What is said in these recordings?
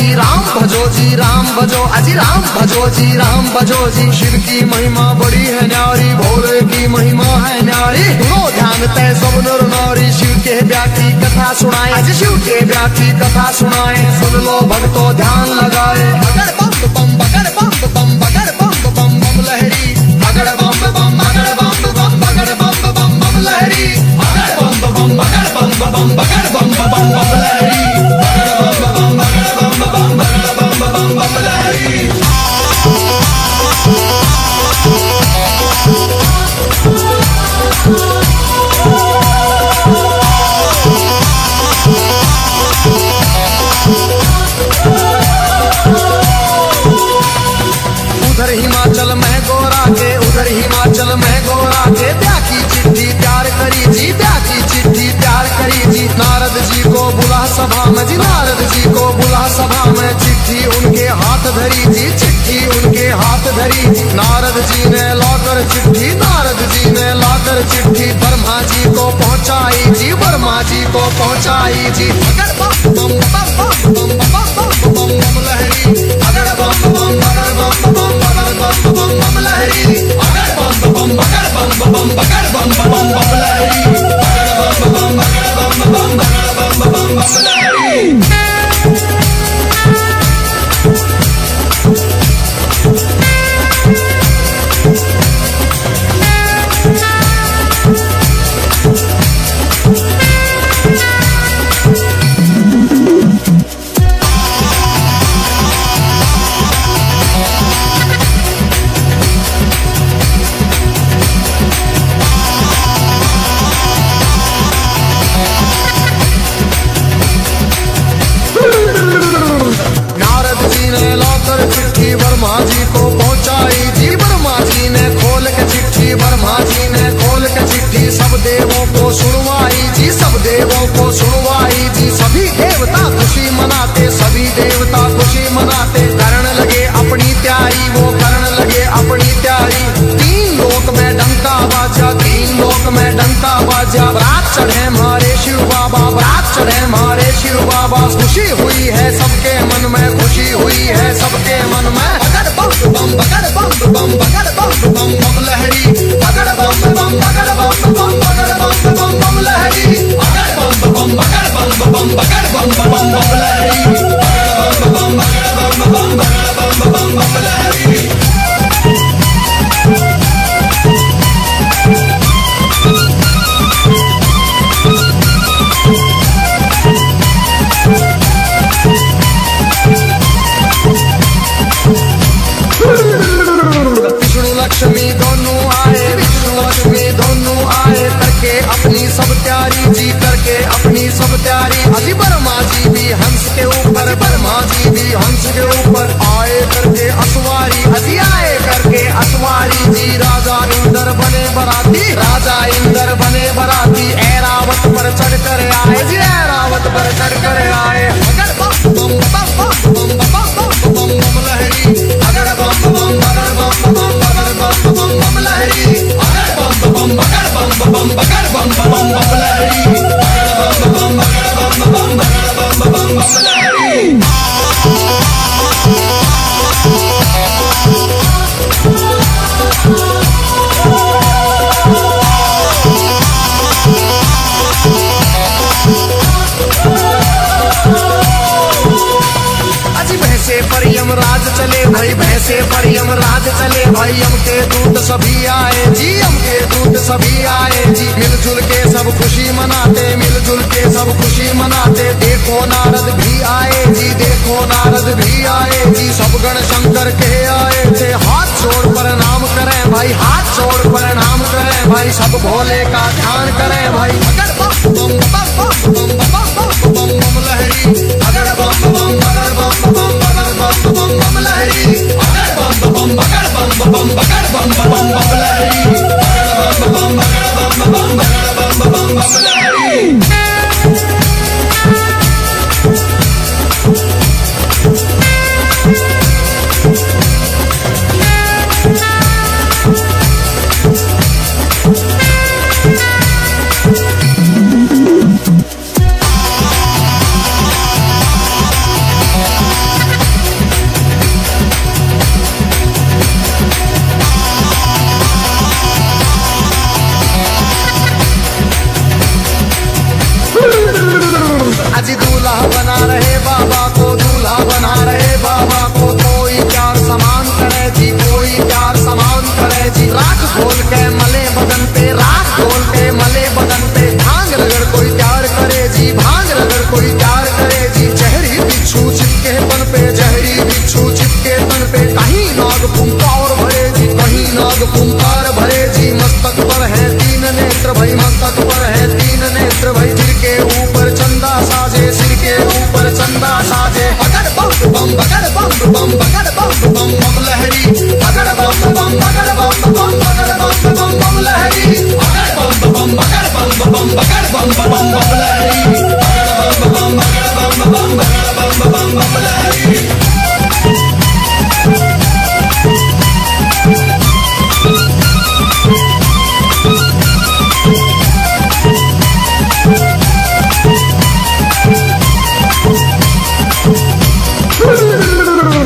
जी राम भजो जी राम भजो, अजी राम भजो जी राम भजो जी। शिव की महिमा बड़ी है न्यारी, भोले की महिमा है न्यारी। सुनो ध्यान तय सब नर नारी, शिव के ब्याह की कथा सुनाए, अजी शिव के ब्याह की कथा सुनाए। सुन लो भक्तों ध्यान लगाए, बगड़ बम बम बगड़ बम बम बगड़ बम बम बम लहरी, बगड़ बम बम बगड़ बम बम बगड़ बम बम बम लहरी, बगड़ बम बम बगड़ बम बम बगड़ बम बम बम लहरी, बगड़ बम बगड़ बम बगड़ बम बम लहरी। उधर हिमाचल में गोरा के, उधर हिमाचल में गोरा के ब्याह की चिट्ठी तैयार करी जी, ब्याह की चिट्ठी तैयार करी जी। नारद जी को बुला सभा में जी, नारद जी को बुला सभा में। चिट्ठी उनके हाथ धरी जी, चिट्ठी उनके हाथ धरी जी। नारद जी ने लाकर चिट्ठी, नारद जी ने लाकर चिट्ठी ब्रह्मा जी को पहुंचाई जी, ब्रह्मा जी को पहुंचाई जी। बगड़ बम बम बम बम बम बम बम लहरी, बगड़ बम बम बगड़ बम बम बगड़ बम बम बम लहरी, बगड़ बम बम बगड़ बम बम बगड़ बम बम बम लहरी, बगड़ बम बम बगड़ बम बम बगड़ बम बम बम लहरी। चिट्ठी ब्रह्मा जी को पहुंचाई जी, ब्रह्मा जी ने खोल के चिट्ठी, ब्रह्मा जी ने खोल के चिट्ठी सब देवों को सुनवाई जी, सब देवों को सुनवाई जी। सभी देवता खुशी मनाते, सभी देवता खुशी मनाते। करण लगे अपनी तैयारी, वो करण लगे अपनी तैयारी। तीन लोक में डंका बाजा, तीन लोक में डंका बाजा। रात चढ़े मारे शिव बाबा, रात चढ़े मारे शिव बाबा। खुशी हुई है सबके मन में, खुशी हुई है सबके मन में। बगड़ बम बम बगड़ बम बम बगड़ बम बम बम लहरी, बगड़ बम बम बगड़ बम बम बगड़ बम बम बम लहरी, बगड़ बम बम बगड़ बम बम बगड़ बम बम बम लहरी, बगड़ बम बगड़ बम बम बगड़ बम बम लहरी। लक्ष्मी दोनों आए, विष्णु लक्ष्मी दोनों आए। करके अपनी सब तैयारी जी, करके अपनी सब तैयारी। अजी ब्रह्मा जी भी हंस के ऊपर, ब्रह्मा जी भी हंस के ऊपर आए करके असवारी, अजी आए करके असवारी जी। राजा इंद्र बने बराती, राजा इंद्र बने बराती। ऐरावत पर चढ़ कर आए जी, ऐरावत पर चढ़ कर आए। बगड़ बम बम बम बम बम बम बम लहरी, बगड़ बम बम बगड़ बम बम बगड़ बम बम बम लहरी, बगड़ बम बम बगड़ बम बम बगड़ बम बम बम लहरी, बगड़ बम बम बगड़ बम बम बगड़ बम बम बम लहरी। भैंसे पर यमराज चले भाई, भैंसे पर यमराज चले भाई। यम के दूत सभी आए जी, यम के दूत सभी आए जी। मिलजुल के सब खुशी मनाते, मिलजुल के सब खुशी मनाते। देखो नारद भी आए जी, देखो नारद भी आए जी। सब गण शंकर के आए थे, हाथ जोड़ प्रणाम करें भाई, हाथ जोड़ प्रणाम करें भाई। सब भोले का ध्यान करें भाई। बगड़ बम बम बम बम बम बम बम लहरी, बगड़ बम बम बगड़ बम बम बगड़ बम बम लहरी, बगड़ बम बम बगड़ बम बम बगड़ बम बम लहरी, बगड़ बम बगड़ बम बगड़ बम लहरी।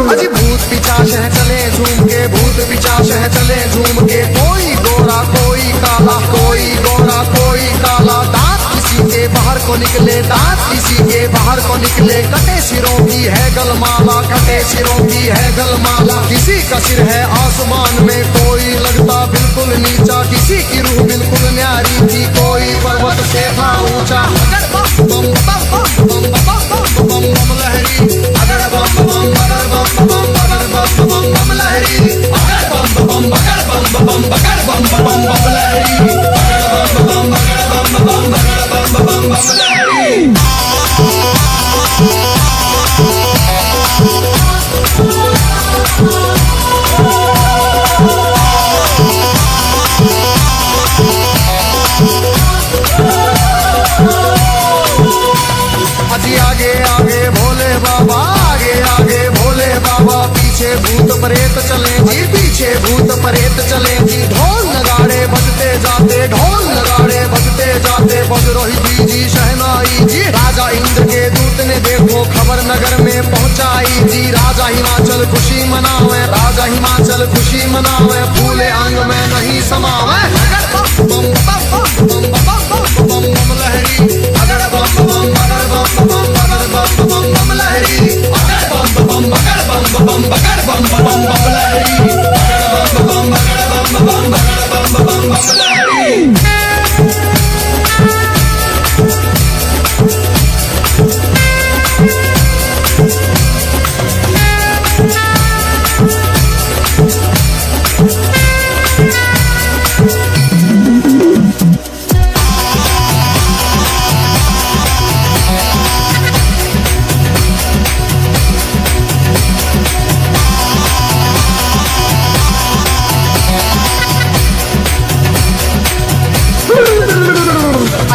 अजी भूत पिशाच है चले झूम के, भूत पिशाच है चले झूम के। कोई गोरा कोई काला, कोई गोरा कोई काला। दांत किसी के बाहर को निकले, दांत किसी के बाहर को निकले। कटे सिरों की है गलमाला, कटे सिरों की है गलमाला। किसी का सिर है आसमान में, कोई लगता बिल्कुल नीचा। किसी की रूह बिल्कुल न्यारी थी, कोई पर्वत से था ऊंचा। बम बम बम बम बम बम लहरी, अगर बम बम बगर बम बम बगर बम बम बम लहरी, अगर बम बम बगर बम बम बगर बम बम बम लहरी, अगर बम बम बगर बम बम बगर बम बम बम लहरी। अजी आगे आगे भोले बाबा, आगे आगे भोले बाबा। पीछे भूत प्रेत चले जी, पीछे भूत प्रेत चले जी। ढोल नगाड़े बजते जाते, ढोल नगाड़े बजते जाते। बज रही जी शहनाई जी। राजा इंद्र के दूत ने देखो खबर नगर में पहुंचाई जी। राजा हिमाचल खुशी मनावे, राजा हिमाचल खुशी मनावे। फूले अंग में नहीं समावे, बम बम बम बम बम बम लहरी, अगर बम बम बगर बम बम बगर बम बम बम लहरी, अगर बम बम बगर बम बम बगर बम बम बम लहरी, अगर बम बम बगर बम बम बगर बम बम बम लहरी।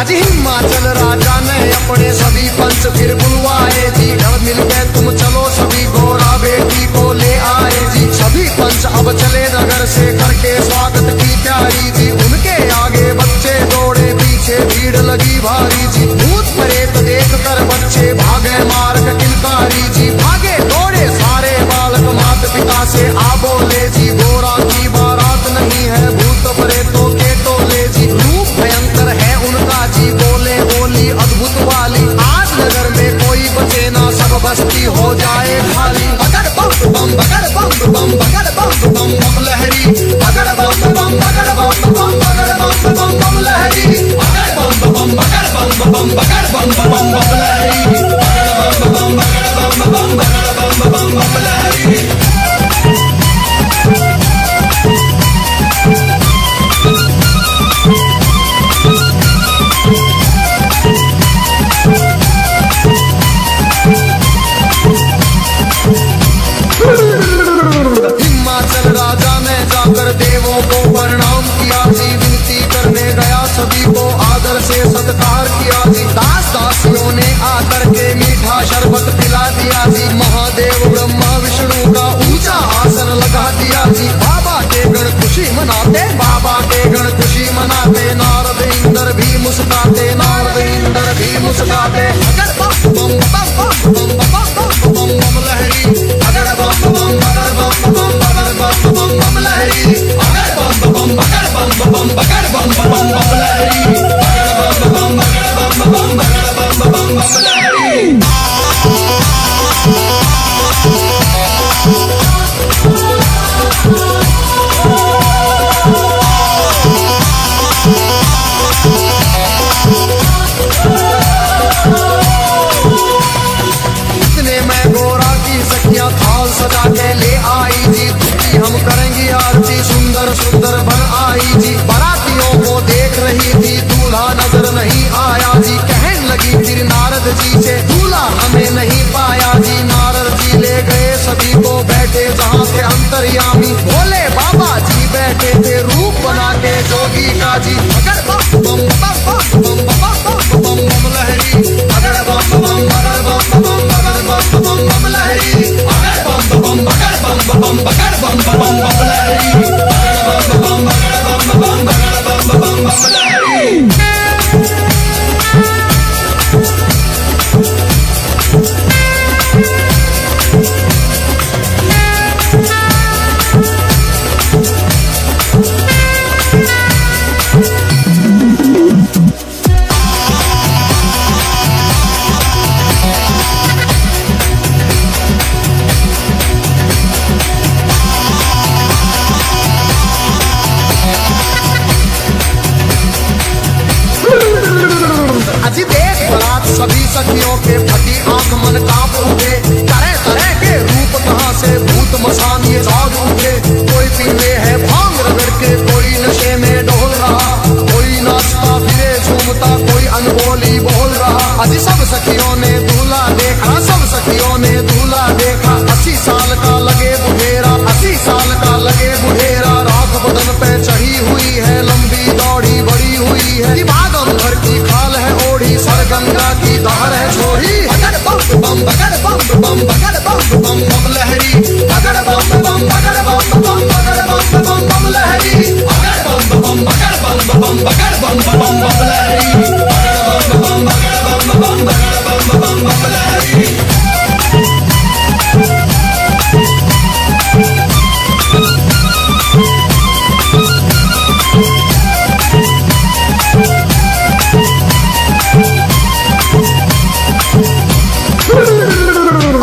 अजी हिमाचल राजा ने अपने सभी पंच फिर बुलवाए जी। घर मिल गए तुम चलो सभी, गोरा बेटी को ले आए जी। सभी पंच अब चले नगर से करके स्वागत की तैयारी जी। उनके आगे बच्चे दौड़े, पीछे भीड़ लगी भारी जी। भूत प्रेत देख कर बच्चे भागे मार्ग किलकारी जी। भागे दौड़े सारे बालक माता पिता से आ बोले जी। गोरा की बारात नहीं है भूत प्रेतों के टोले जी। रूप भयंकर है उनका जी, बोले बोली अद्भुत वाली। आज नगर में कोई बचे ना, सब बस्ती हो जाए खाली। बगर बम बम बगर बम बम बगर बम बम बम लहरी, अगर बम बम बगर बम बम बगर बम बम बम लहरी, अगर बम बम बगर बम बम बगर बम बम बम लहरी, अगर बम बम बगर बम बम बगर बम बम बम लहरी। हिमाचल राजा ने जाकर देवों को प्रणाम किया जी। विनती करने गया सभी को आदर से सत्कार किया जी। दास दासियों ने बम बम लहरी, अगड़ बम बम बगड़ बम बम बगड़ बम बम बम लहरी, अगड़ बम बम बगड़ बम बम बगड़ बम बम बम लहरी, अगड़ बम बम बगड़ बम बम बगड़ बम बम बम लहरी।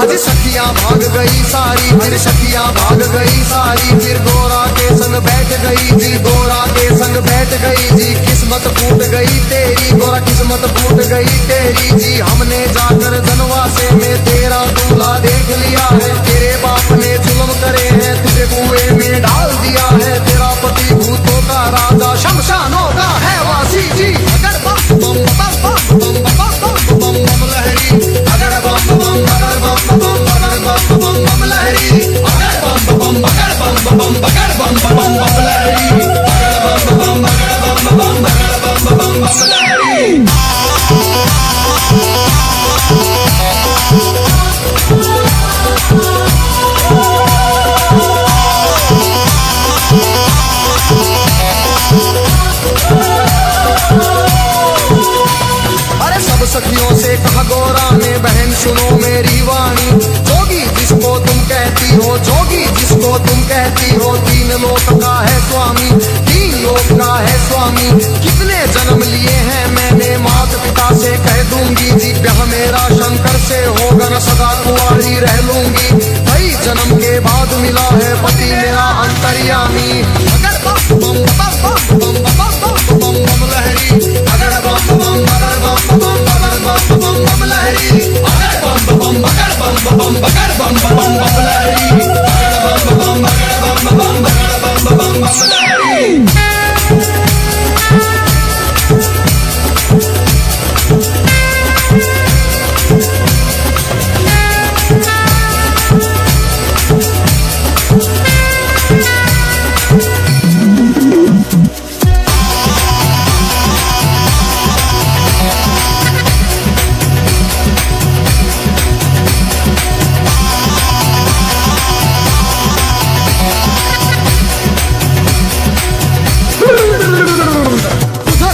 अज सखियां भाग गई सारी, फिर सखियां भाग गई सारी, फिर गोरा के संग बैठ गई जी, गोरा के संग बैठ गई जी। किस्मत फूट गई तेरी गोरा, किस्मत फूट गई तेरी जी। हमने जाकर जनवासे में तेरा दूल्हा देख लिया है, तेरे बाप ने जुल्म करे हैं, तुझे कुएं में डाल दिया है। तेरा पति भूतों का राजा, शमशानों का है वासी जी। अगर बम बम बम बम बम बम बम बम लहरी, अगर बम बम बगड़ बम बम बगड़ बम बम बम लहरी, अगर बम बम बगड़ बम बम बगड़ बम बम बम लहरी, अगर बम बम बगड़ बम बम बगड़ बम बम बम लहरी। अरे सब सखियों से कहा गोरा में बहन सुनो मेरी वाणी, जोगी जिसको तुम कहती हो, जोगी जिसको तुम कहती हो, तीन लोक का है स्वामी, तीन लोक का है स्वामी। कितने जन्म लिए हैं मैंने माता पिता से कह दूंगी जी, ब्याह मेरा शंकर से होगा न सदा कुंवारी रह लूंगी। कई जन्म के बाद मिला है पति मेरा अंतर्यामी। अगर बम बम बम बम बम बम बम बम लहरी, अगर बम बम बगड़ बम बम बगड़ बम बम बम लहरी, अगर बम बम बगड़ बम बम बगड़ बम बम बम लहरी, अगर बम बम बगड़ बम बम बगड़ बम बम बम लहरी।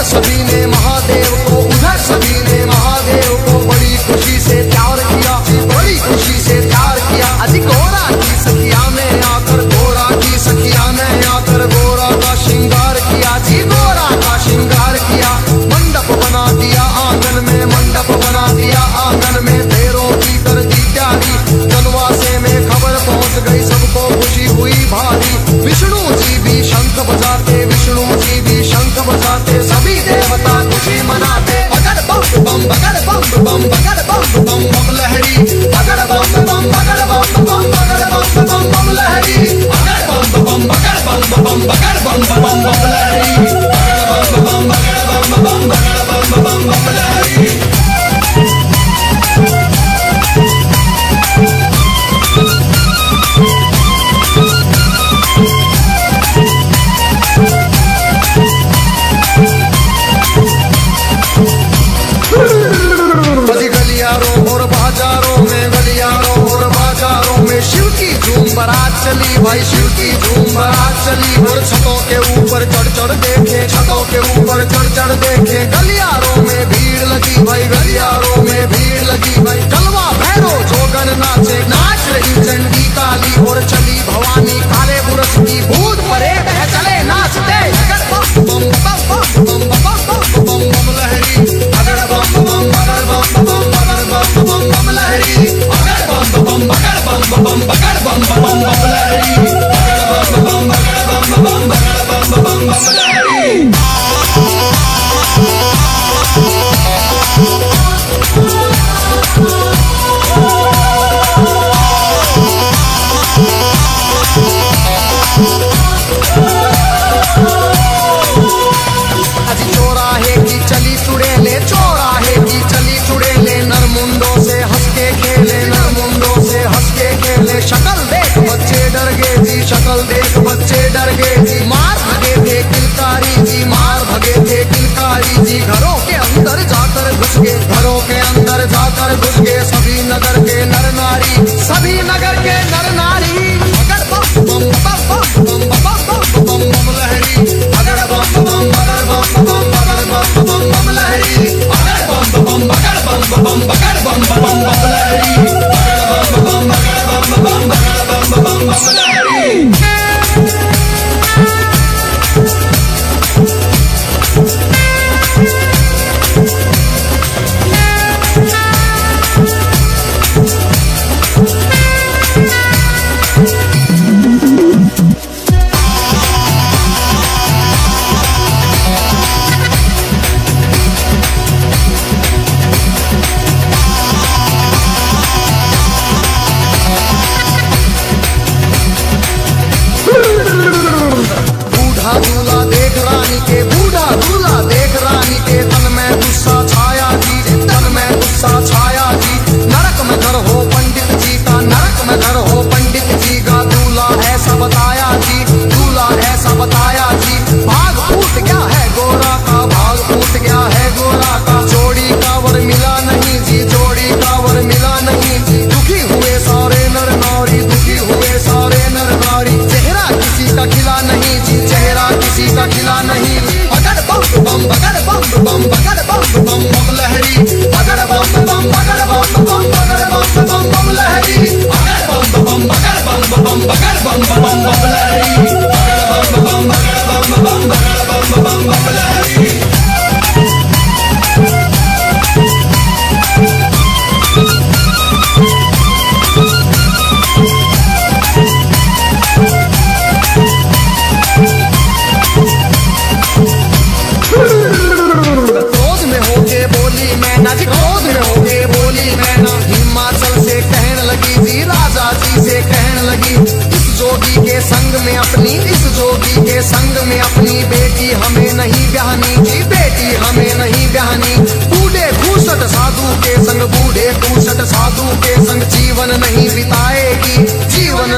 सभी ने महादेव को, उधर सभी ने महादेव को बड़ी खुशी से प्यार किया, बड़ी खुशी से प्यार किया। अजी गोरा की सखिया ने आकर, गोरा की सखिया ने आकर गोरा का श्रृंगार किया जी, गोरा का श्रृंगार किया। मंडप बना दिया आंगन में, मंडप बना दिया आंगन में, पैरों की कर दी प्यारी। जनवासे में खबर पहुंच गई, सबको खुशी हुई भारी। विष्णु जी भी शंख बजाते, विष्णु जी भी शंख बजाते, सभी देवता खुशी मनाते। अगर बम बम बगड़ बम बम बगड़ बम बम बम लहरी, अगर बम बम बगड़ बम बम बगड़ बम बम बम लहरी, अगर बम बम बगड़ बम बम बगड़ बम बम बम लहरी, अगर बम बम बगड़ बम बम बगड़ बम बम बम लहरी। गलियारों और बाजारों में, गलियारों और बाजारों में शिव की झूम बारात चली भाई, शिव की झूम बारात चली। और छतों के ऊपर चढ़ चढ़ देखे, छतों के ऊपर चढ़ चढ़ देखे। गलियारों में भीड़ लगी भाई, गलियारों में भीड़ लगी भाई। कलवा भैरो जोगन नाचे, नाच रही चंडी काली, और चली भवानी काले बुरस की। भूत परे बह चले नाचते, अगर बम बम बम बम बम बम बम लहरी, अगर बम बम बगड़ बम बम बगड़ बम बम बम लहरी, अगर बम बम बगड़ बम बम बगड़ बम बम बम लहरी, अगर बम बम बगड़ बम बम बगड़ बम बम बम लहरी। शक्ल देख बच्चे डर गए जी, मार भगे थे किलकारी जी, मार भगे थे किलकारी जी। घरों के अंदर जाकर घुस गए, घरों के अंदर जाकर घुस गए सभी नगर के नर नारी, सभी नगर के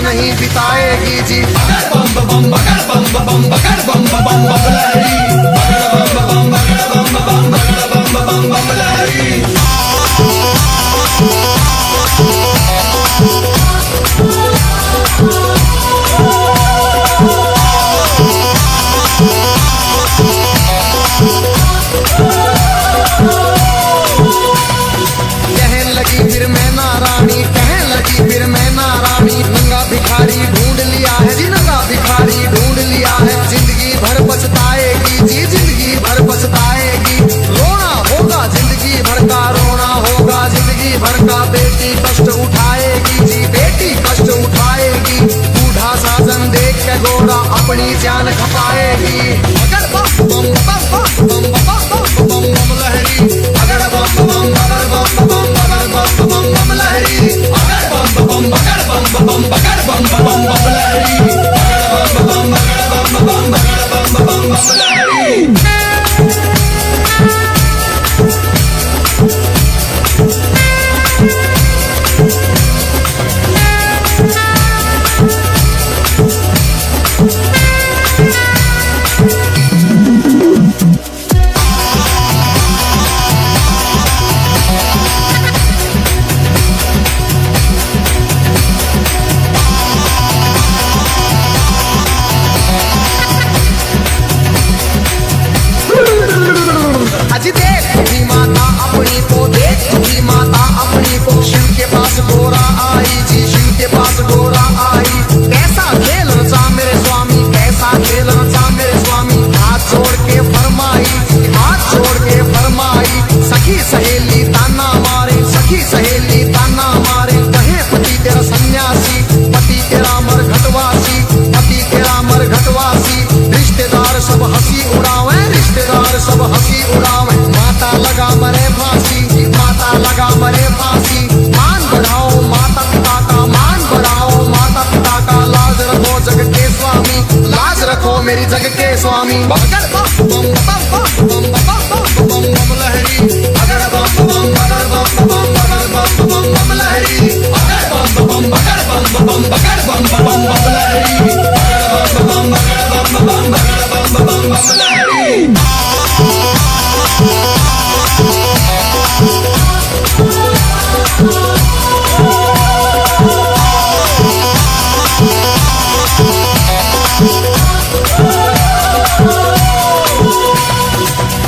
नहीं बिताएगी जी। बम बम बगड़ बम बम बगड़ बम बम बम लहरी, बगड़ बम बगड़ बम बम बगड़ बम बम लहरी। कहने लगी फिर मैं ना रानी, कहने लगी फिर मैं ना रानी, नंगा भिखारी ढूंढ लिया है जी, नंगा भिखारी ढूंढ लिया है। जिंदगी भर पछताएगी जी, जिंदगी भर पछताएगी। रोना होगा जिंदगी भर का, रोना होगा जिंदगी भर का। बेटी कष्ट उठाएगी जी, बेटी कष्ट उठाएगी। बूढ़ा साजन देख के गोरा अपनी जान खपाएगी। अगर बम बम बम बम बम बम बम लहरी, अगर बम बम बम बम बम बम बम लहरी, अगर बम बम बगड़ बम बम बगड़ बम बम लहरी, अगर बम बगड़ बम बगड़ बम लहरी। अजी देख भी माता अपनी को, देख भी माता अपनी को। शिव के पास गोरा आई जी, शिव के पास गोरा आई। कैसा खेल रचा मेरे स्वामी, कैसा खेल रचा मेरे स्वामी। हाथ जोड़ के फरमाई, हाथ जोड़ के फरमाई। सखी सहेली ताना मारे, सखी सहेली ताना मारे। कहे पति तेरा सन्यासी, पति तेरा मरघटवासी, पति तेरा मरघटवासी। रिश्तेदार सब हंसी उड़ावे, रिश्तेदार सब हंसी उड़ावे। माता लगा मरे फांसी, माता लगा मरे फांसी। मान बढ़ाओ माता पिता का, मान बढ़ाओ माता पिता का। लाज रखो जग के स्वामी, लाज रखो मेरी जग के स्वामी। अगर बम बम बम बम बम बम बम लहरी, अगर बम बम बगड़ बम बम बगड़ बम बम लहरी, अगर बम बम बगड़ बम बगड़ बम लहरी, अगर बम बगड़ बम बगड़ बम लहरी।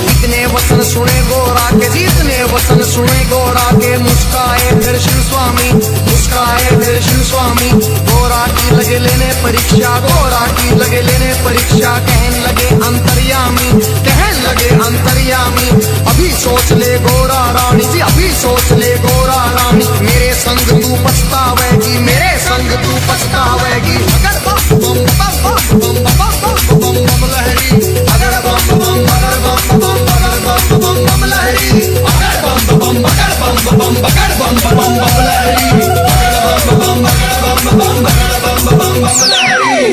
इतने वचन सुने गोरा के जी, इतने वचन सुने गोरा के। मुस्काए फिर शिव स्वामी, मुस्काए फिर शिव स्वामी। गोरा की लगे लेने परीक्षा, गोरा की लगे लेने परीक्षा। कहने लगे अंतर्यामी, कहने लगे अंतर्यामी। अभी सोच ले गोरा रानी जी, अभी सोच ले गोरा रानी। मेरे संग तू पछतावेगी, मेरे संग तू पछतावेगी। अगर बम बम बम बम बम बम बम लहरी, अगर बम बम बगड़ बम बम बगड़ बम बम लहरी, अगर बम बम बगड़ बम बगड़ बम लहरी, अगर बम बगड़ बम बगड़ बम लहरी।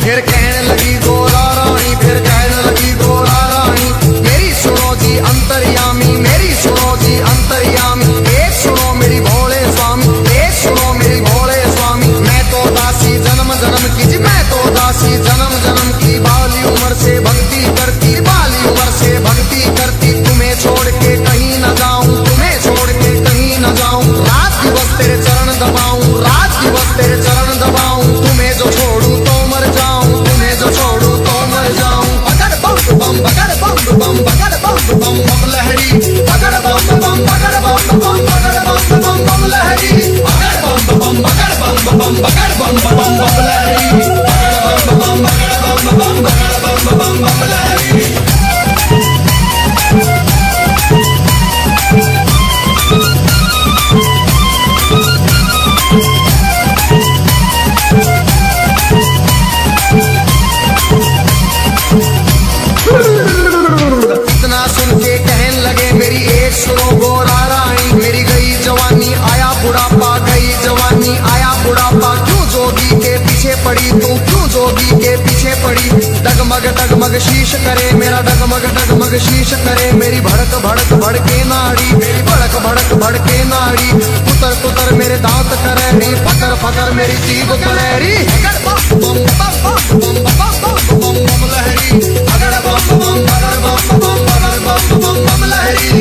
फिर कहने लगी गोरा रानी, फिर कहने लगी गोरा रानी। मेरी सुनो जी अंतर्यामी, मेरी सुनो जी अंतर्यामी। एक सुनो मेरी भोले स्वामी, एक सुनो मेरी भोले स्वामी। मैं तो दासी जन्म जन्म की जी, मैं तो दासी जन्म जन्म की। बाली उम्र से भक्ति करती, बाली उम्र से भक्ति करती। तुम्हें छोड़ के कहीं न जाऊं, तुम्हें छोड़ के कहीं न जाऊं। रात दिवस तेरे चरण दबाऊं, रात दिवस तेरे चरण दबाऊं। तुम्हें जो छोड़ूं तो मर जाऊं, तुम्हें जो छोड़ूं तो मर जाऊं। अगर बम बम बगड़ बम बगड़ बम बम लहरी, अगर बम बम बगड़ बम बगड़ बम लहरी, अगर बम बम बगड़ बम बगड़ बम लहरी, अगर बम बगड़ बम बगड़ बम लहरी। आई जवानी आया बुढ़ापा, क्यों जोगी के पीछे पड़ी तू, क्यों जोगी के पीछे पड़ी। डगमग शीश करे मेरा, डगमग शीश करे मेरी भड़क भड़क भड़के नाड़ी, मेरी भड़क भड़क भड़के नाड़ी। कुतर मेरे दांत करे नी, फकर फकर मेरी जीभ करे री। बम लहरी, अगर बम लहरी,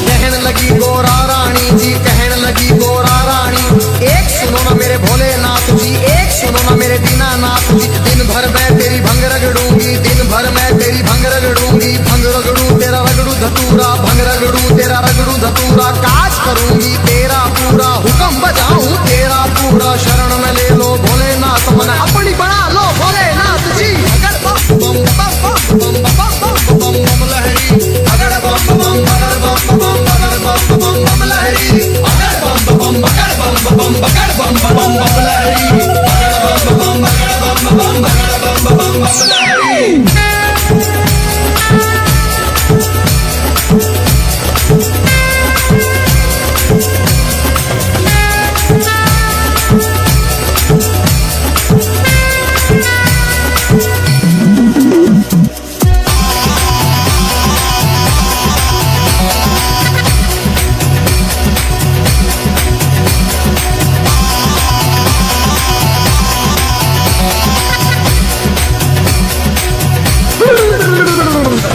कहन लगी गोरा रानी जी, कहन लगी गोरा रानी। एक सुनो ना मेरे भोलेनाथ जी, एक सुनो ना मेरे दीनानाथ जी। दिन भर मैं तेरी भंग रगड़ूंगी, दिन भर मैं तेरी भंग रगड़ूंगी। भंग रगड़ू तेरा रगड़ू धतूरा, भंग रगड़ू तेरा रगड़ू धतूरा। काज करूंगी तेरा पूरा, हुक्म बजाऊं तेरा पूरा। शरण में ले लो भोलेनाथ, मन अपनी बना लो भोलेनाथ जी। अगर बम लहरी, अगर बम लहरी,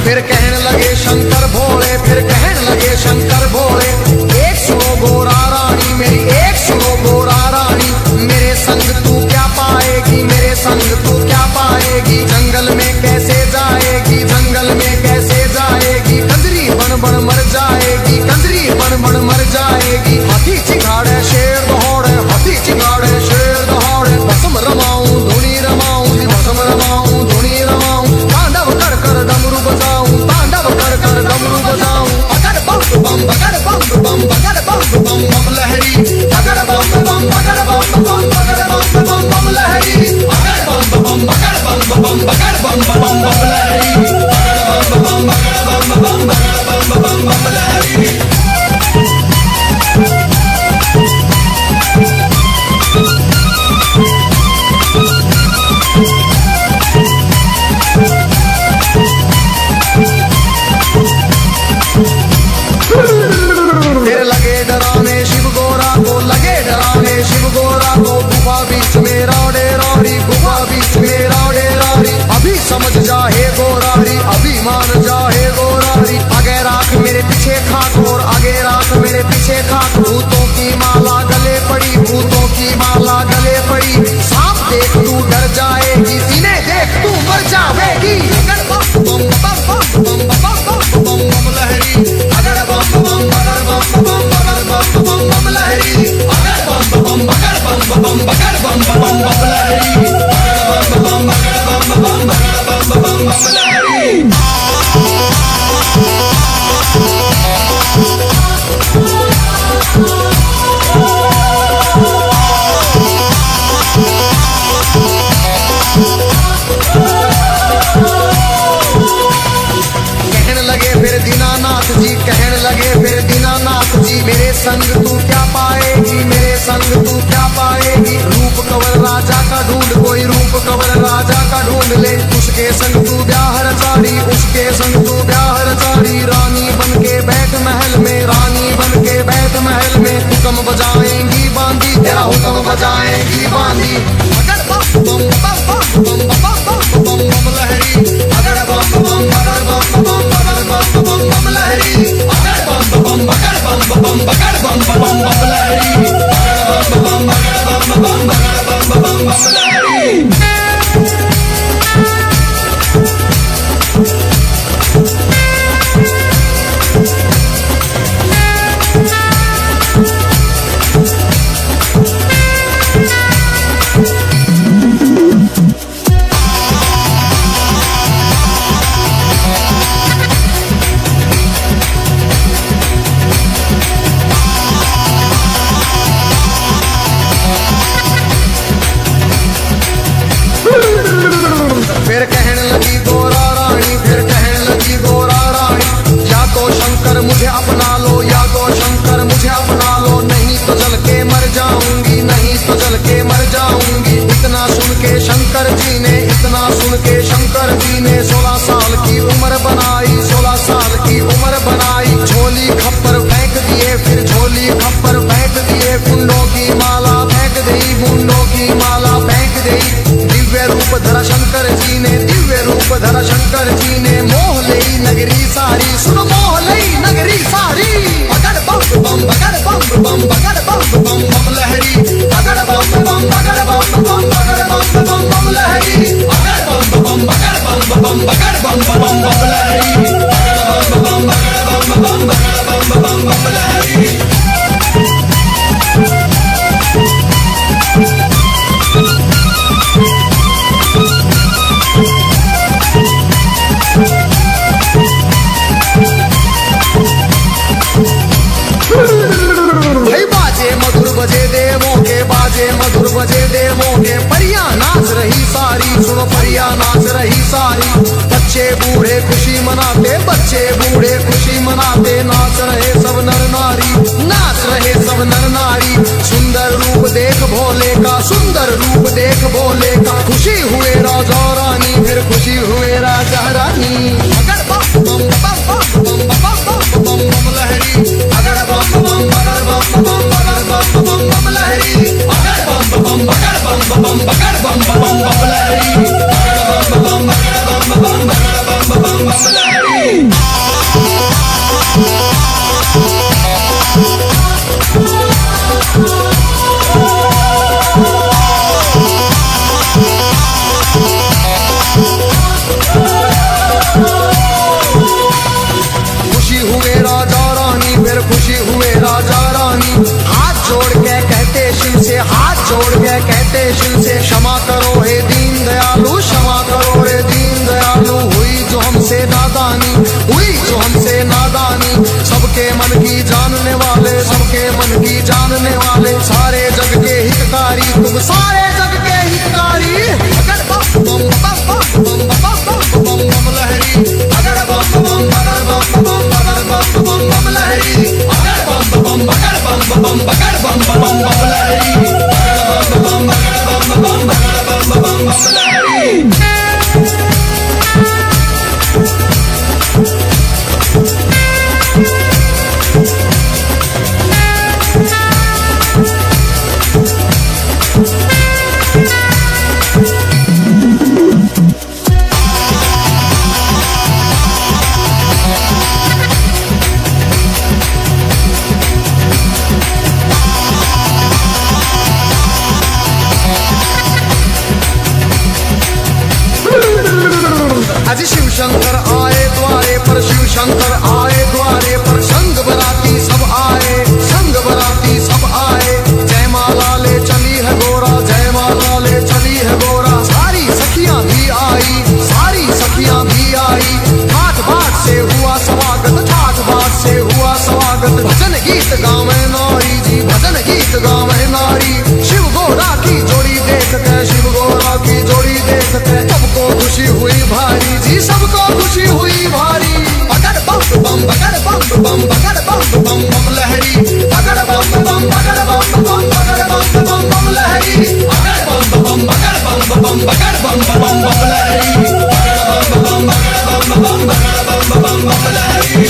फिर कहने लगे शंकर भोले, फिर कहने लगे शंकर भोले। एक सुनो गोरा रानी मेरी, एक सुनो गोरा रानी। मेरे संग तू क्या पाएगी, मेरे संग तू क्या पाएगी। जंगल में कैसे जाएगी, जंगल में कैसे जाएगी। कंजरी बन बन मर जाएगी, कंजरी बन बन मर जाएगी। हाथी चिंगाड़े शेर दौड़े, हाथी चिंगाड़े शेर दौड़े। भस्म रमाऊं धुनी रमाऊं, भस्म रमाऊं धुनी रमाऊं। तांडव कर कर डमरू बजाऊं, तांडव कर कर डमरू बजाऊं। अगर बम लहरी, अगर बम लहरी, फिर लगे डराने शिव गोरा को, लगे डराने शिव गोरा को। गुफा बीच में रौड़े रौड़ी, गुफा बीच में रौड़े रौड़ी। अभी समझ जा हे गोरारी, अभी मान जा हे गोरारी। आगे राख मेरे पीछे खाक, और आगे राख मेरे पीछे खाक। भूतों की माला गले पड़ी, भूतों की माला गले पड़ी। सांप देख तू डर जाएगी, सीने देख तू मर जाएगी। अगर बम लहरी, अगर बम लहरी, कहने लगे फिर दीनानाथ जी, कहने लगे फिर दीनानाथ जी। मेरे संग तू क्या पाएगी, मेरे संग तू क्या पाएगी। रूप कवर राजा का ढूंढ, कोई रूप कवर राजा का ढूंढ ले। उसके संग तू ब्याह रचाड़ी, उसके संग तू ब्याह रचाड़ी। रानी बन के बैठ महल में, रानी बन के बैठ महल में। हुक्म बजाएंगी बांदी, तेरा हुक्म बजाएंगी बांदी। अगर बम लहरी, अगर बम लहरी, अगर बम नगरी सारी, सुन मोहलई नगरी सारी। बगड़ बम बम बगड़ बम बम बगड़ बम बम बम लहरी, बगड़ बम बम बगड़ बम बम बगड़ बम बम बम लहरी, बगड़ बम बम बगड़ बम बम बगड़ बम बम बम लहरी, बगड़ बम बगड़ बम बम बगड़ बम बम लहरी। बजे देवों के बाजे मधुर बजे देवों के, परियां नाच रही सारी, सुनो परियां नाच रही सारी। बच्चे बूढ़े खुशी मनाते, बच्चे बूढ़े खुशी मनाते, नाच रहे सब नर नारी, नाच रहे सब नर नारी। सुंदर रूप देख भोले का, सुंदर रूप देख भोले का, खुशी हुए राजा रानी, फिर खुशी हुए राजा रानी। अगर बम बम बम बम बम बम बम बम लहरी, अगर बम बम बगड़ बम बम बगड़ बम बम बम लहरी, बगड़ बम बम बगड़ बम बम बगड़ बम बम लहरी, बगड़ बम बगड़ बम बम बगड़ बम बम लहरी। खुशी हुए राजा रानी, फिर खुशी हुए राजा रानी। हाथ जोड़ के कहते शिव से, हाथ जोड़ के कहते शिव से, क्षमा करो हे दीन दयालु, क्षमा करो हे दीन दयालु। हुई जो हमसे नादानी, हुई जो हमसे नादानी, सबके मन की जानने वाले, सबके मन की जानने वाले, सारे जग के हितकारी, तुम सारे जग के हितकारी। अगर बम बम बम बम बम बम बम बम लहरी, अगर बम बम बगड़ बम बम बगड़ बम बम बम लहरी, बगड़ बम बम बगड़ बम बम बगड़ बम बम लहरी, बगड़ बम बगड़ बम बम बगड़ बम बम लहरी। आज शिव शंकर आए द्वारे पर, शिव शंकर आए द्वारे पर, संग बराती सब आए, संग बराती सब आए। जय माला ले चली है गोरा, जय माला ले चली है गोरा। सारी सखियां भी आई, सारी सखियां भी आई। ठाठ बाट से हुआ स्वागत, ठाठ बाट से हुआ स्वागत। भजन गीत गावे नारी जी, भजन गीत गावे नारी। शिव गोरा की जोड़ी देख के, शिव गोरा की जोड़ी देख के, सबको खुशी हुई भारी जी, सबको खुशी हुई भारी। बगड़ बम बम बगड़ बम बम बगड़ बम बम बम लहरी, बगड़ बम बम बगड़ बम बम बगड़ बम बम बम लहरी, बगड़ बम बम बगड़ बम बम बगड़ बम बम लहरी, बगड़ बम बगड़ बम बम बगड़ बम बम लहरी।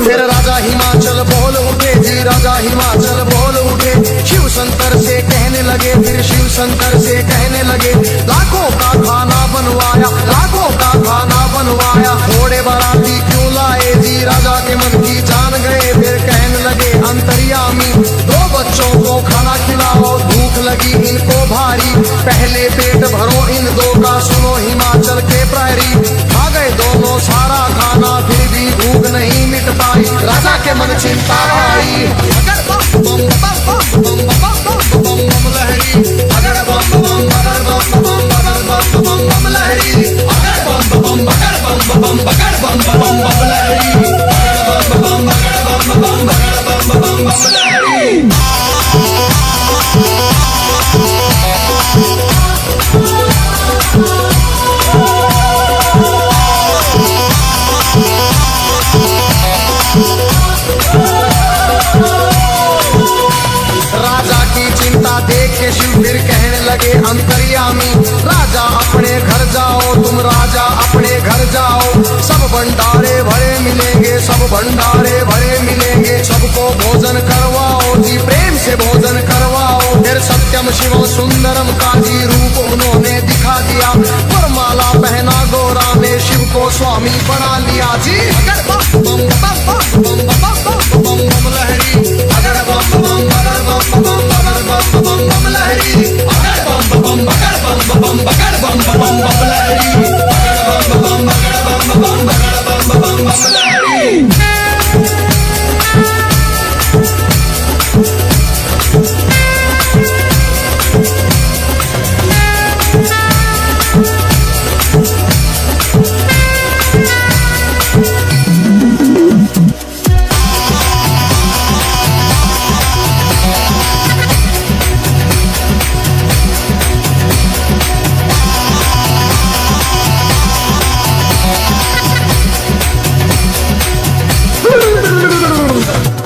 फिर राजा हिमाचल बोल उठे जी, राजा हिमाचल बोल उठे। शिव शंकर से कहने लगे, फिर शिव शंकर से कहने लगे, लाखों का खाना बनवाया, लाखों का खाना बनवाया। थोड़े बाराती क्यों लाए जी, राजा के मन की जान गए। फिर कहने लगे अंतर्यामी, दो बच्चों को खाना खिलाओ, भूख लगी इनको भारी। पहले पेट भरो इन दो का, सुनो हिमाचल के प्रहरी। खा गए दोनों सारा खाना, फिर भी भूख नहीं मिट पाई, राजा के मन चिंता आई। अगर बम बम बम बम बम बम बम बम लहरी, अगर बम बम बगड़ बम बम बगड़ बम बम बम लहरी, बगड़ बम बम बगड़ बम बम बगड़ बम बम लहरी, बगड़ बम बगड़ बम बम बगड़ बम बम लहरी। लगे अंतर्यामी। राजा अपने घर जाओ, तुम राजा अपने घर जाओ, सब सब भंडारे भरे मिलेंगे, सबको भोजन करवाओ जी, प्रेम से भोजन करवाओ। फिर सत्यम शिवम सुंदरम का जी रूप उन्होंने दिखा दिया, वरमाला पहना गौरा ने, शिव को स्वामी बना लिया जी। अगर बम बम बम बम बम बम बम बम लहरी, अगर बम बम अगर बम बम अगर बम बम बम लहरी, अगर बम बम बगर बम बम बगर बम बम बम लहरी, अगर बम बम बगर बम बम बगर बम बम बम लहरी।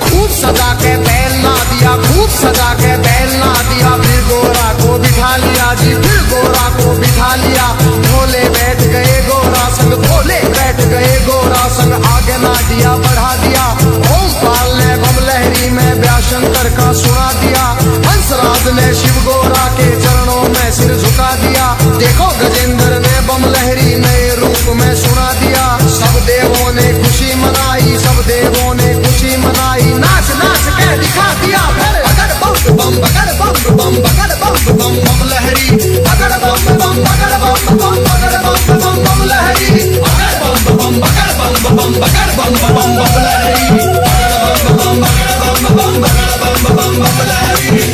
खूब सजा के बैल ना दिया, खूब सजा के बैल ना दिया, फिर गोरा को बिठा लिया जी, फिर गोरा को बिठा लिया। भोले बैठ गए गोरा संग, भोले बैठ गए गोरा संग, आगे ना दिया बढ़ा दिया। ओम पाल ने बम लहरी में व्याशंकर का सुना दिया, हंसराज ने शिव गोरा के चरणों में सिर झुका दिया। देखो गजेंद्र ने बम लहरी नए रूप में सुना दिया। सब देवों ने खुशी मनाई, सब देवों ने खुशी मनाई, नाच नाच के दिखा दिया। फिर अगर बम बम बगर बम बम बगर बम बम बम लहरी, अगर बम बम बगर बम बम बगर बम बम बम लहरी, अगर बम बम बगर बम बम बगर बम बम बम लहरी, अगर बम बम बगर बम बम बगर बम बम बम लहरी।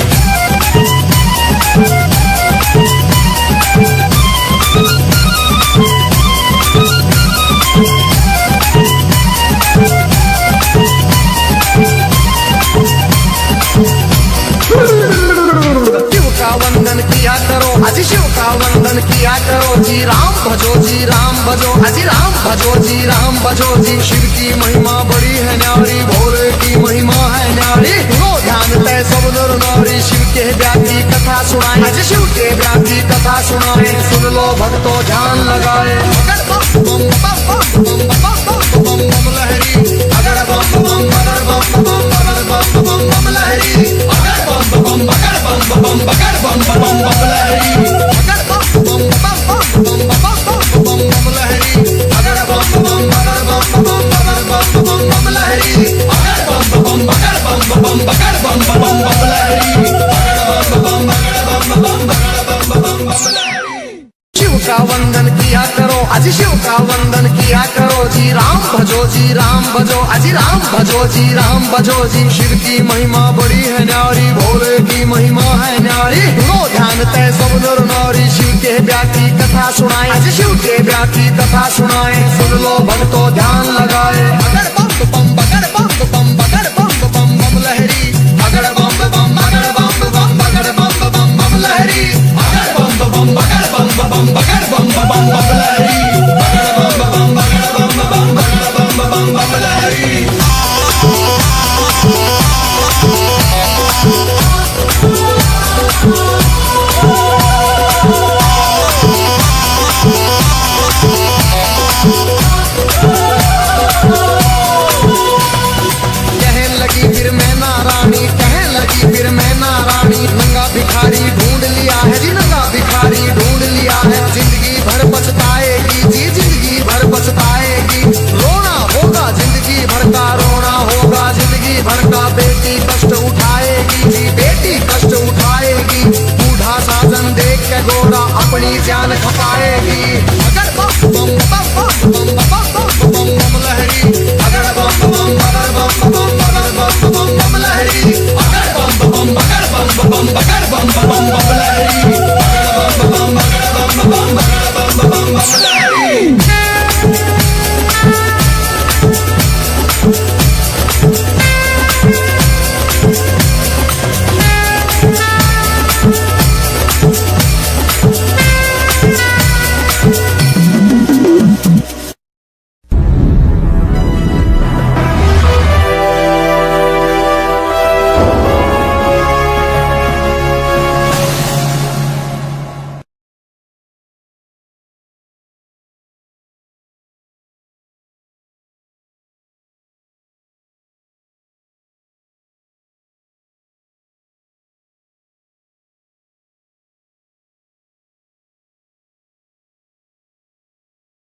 शिव का वंदन किया करो, अजी शिव का वंदन किया करो जी, राम भजो जी राम भजो, अजी राम भजो जी राम भजो जी। शिव की महिमा बड़ी है न्यारी, भोले की महिमा है न्यारी, सुनो ध्यान तय सब नर नारी। शिव के व्यापी कथा सुनाए, अजी शिव के व्यापी कथा सुनाए, सुन लो भक्तों ध्यान लगाए। अगर बम बम बम बम बम बम बम बम लहरी, अगर बम बम अगर बम बम अगर बम बम बम लहरी, अगर बम बम बगर बम बम बगर बम बम बम लहरी, अगर बम बम बम बम बम बम बम लहरी, अगर बम बम अगर बम बम अगर बम बम बम लहरी, अगर बम बम बगर बम बम बगर बम बम बम लहरी, अगर बम बम बगर बम बम बगर बम बम बम लहरी। शिव का वंदन किया करो, अजी शिव का वंदन किया करो जी, राम भजो जी राम भजो, अजी राम भजो जी राम भजो जी। शिव की महिमा बड़ी है न्यारी, भोले की महिमा है न्यारी, सुनो ध्यान तय सब नर नारी। शिव के व्यापी कथा सुनाए, अजी शिव के व्यापी कथा सुनाए, सुन लो भक्तों ध्यान लगाए। अगर बम बम बगर बम बम बगर बम बम बम लहरी, अगर बम बम अगर बम बम अगर बम बम बम लहरी, अगर बम बम बगर बम बम बगर बम बम बम